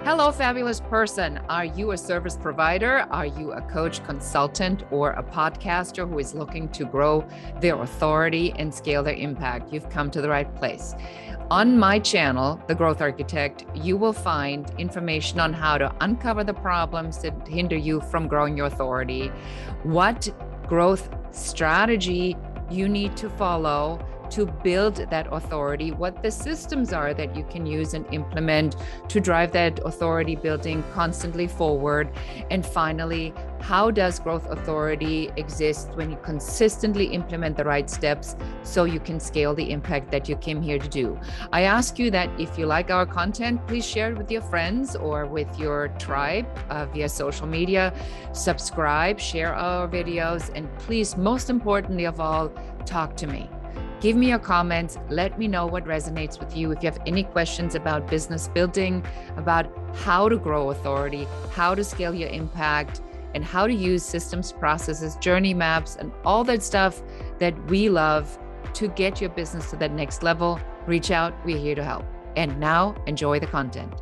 Hello, fabulous person. Are you a service provider? Are you a coach, consultant, or a podcaster who is looking to grow their authority and scale their impact? You've come to the right place. On my channel, The Growth Architect, you will find information on how to uncover the problems that hinder you from growing your authority, what growth strategy you need to follow to build that authority, what the systems are that you can use and implement to drive that authority building constantly forward. And finally, how does growth authority exist when you consistently implement the right steps so you can scale the impact that you came here to do? I ask you that if you like our content, please share it with your friends or with your tribe via social media. Subscribe, share our videos, and please, most importantly of all, talk to me. Give me your comments. Let me know what resonates with you. If you have any questions about business building, about how to grow authority, how to scale your impact, and how to use systems, processes, journey maps, and all that stuff that we love to get your business to that next level, reach out. We're here to help. And now enjoy the content.